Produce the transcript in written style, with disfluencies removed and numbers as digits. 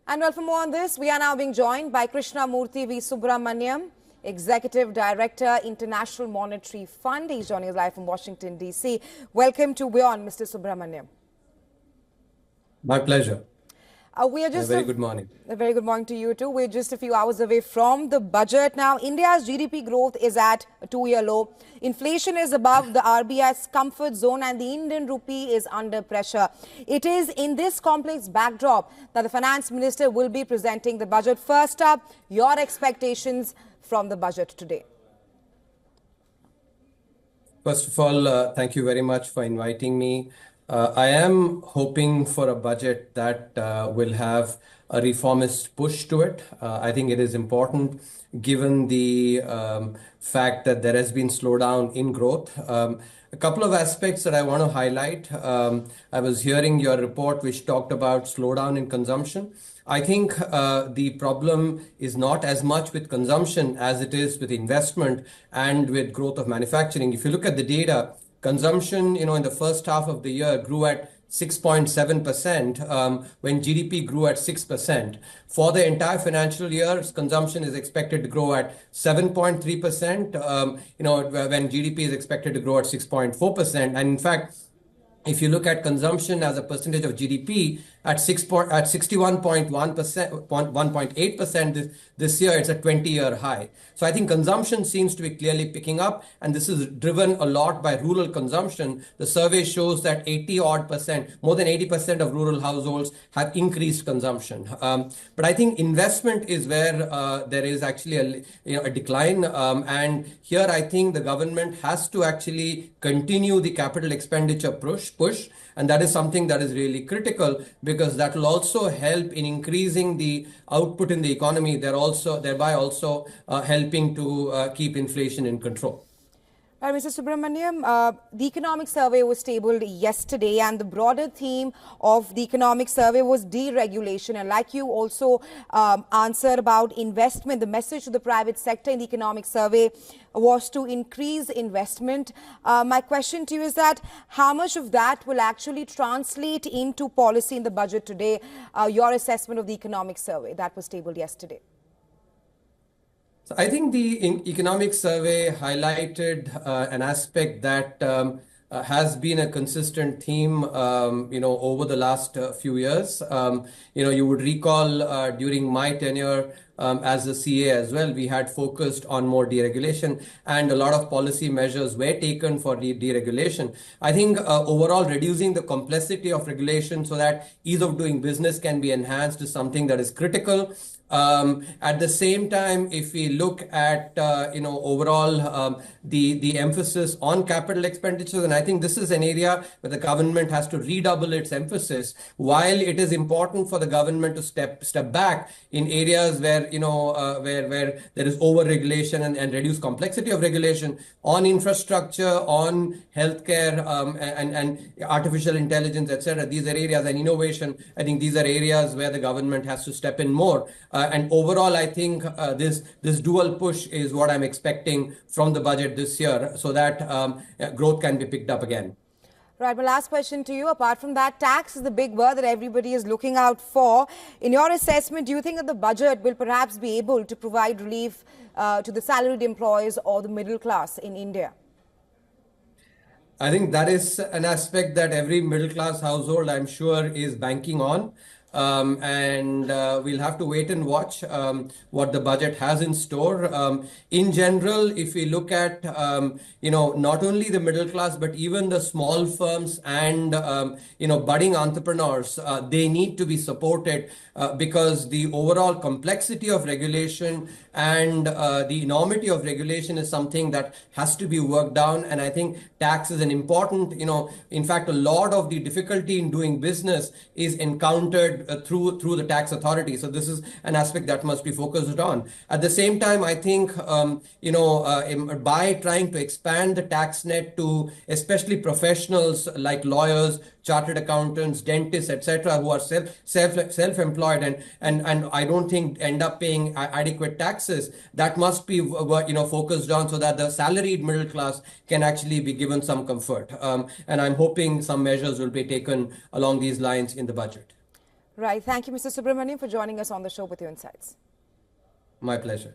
And well, for more on this, we are now being joined by Krishnamurthy V. Subramaniam, Executive Director, International Monetary Fund. He's joining us live from Washington, D.C. Welcome to WION, Mr. Subramaniam. My pleasure. We are just a very good morning. A very good morning to you too. We're just a few hours away from the budget. Now, India's GDP growth is at a 2-year low. Inflation is above the RBI's comfort zone and the Indian rupee is under pressure. It is in this complex backdrop that the Finance Minister will be presenting the budget. First up, your expectations from the budget today. First of all, thank you very much for inviting me. I am hoping for a budget that will have a reformist push to it. I think it is important given the fact that there has been slowdown in growth. A couple of aspects that I want to highlight. I was hearing your report which talked about slowdown in consumption. I think the problem is not as much with consumption as it is with investment and with growth of manufacturing. If you look at the data, consumption, in the first half of the year grew at 6.7% when GDP grew at 6%. For the entire financial year, consumption is expected to grow at 7.3%, when GDP is expected to grow at 6.4%. And in fact, if you look at consumption as a percentage of GDP at 61.1%, 1.8% this year, it's a 20-year high. So I think consumption seems to be clearly picking up, and this is driven a lot by rural consumption. The survey shows that 80-odd%, more than 80% of rural households have increased consumption. But I think investment is where there is actually a decline. And here I think the government has to actually continue the capital expenditure push, and that is something that is really critical because that will also help in increasing the output in the economy. Thereby also helping to keep inflation in control. Mr. Subramaniam, the economic survey was tabled yesterday, and the broader theme of the economic survey was deregulation. And like you also answered about investment, the message to the private sector in the economic survey was to increase investment. My question to you is that how much of that will actually translate into policy in the budget today? Your assessment of the economic survey that was tabled yesterday. So I think the economic survey highlighted an aspect that has been a consistent theme, over the last few years. You would recall during my tenure as a CA as well, we had focused on more deregulation, and a lot of policy measures were taken for deregulation. I think overall reducing the complexity of regulation so that ease of doing business can be enhanced is something that is critical. At the same time, if we look at overall the emphasis on capital expenditures, and I think this is an area where the government has to redouble its emphasis. While it is important for the government to step back in areas where where there is over regulation and reduce complexity of regulation on infrastructure, on healthcare, and artificial intelligence, etc. These are areas, and innovation. I think these are areas where the government has to step in more. And overall, I think this dual push is what I'm expecting from the budget this year so that growth can be picked up again. Right. My last question to you. Apart from that, tax is the big word that everybody is looking out for. In your assessment, do you think that the budget will perhaps be able to provide relief to the salaried employees or the middle class in India? I think that is an aspect that every middle class household, I'm sure, is banking on. And we'll have to wait and watch what the budget has in store. In general, if we look at, not only the middle class, but even the small firms and, budding entrepreneurs, they need to be supported because the overall complexity of regulation and the enormity of regulation is something that has to be worked down. And I think tax is an important, in fact, a lot of the difficulty in doing business is encountered through the tax authority. So this is an aspect that must be focused on. At the same time, I think, by trying to expand the tax net to especially professionals like lawyers, chartered accountants, dentists, etc., who are self-employed and I don't think end up paying adequate taxes, that must be focused on so that the salaried middle class can actually be given some comfort. And I'm hoping some measures will be taken along these lines in the budget. Right. Thank you, Mr. Subramaniam, for joining us on the show with your insights. My pleasure.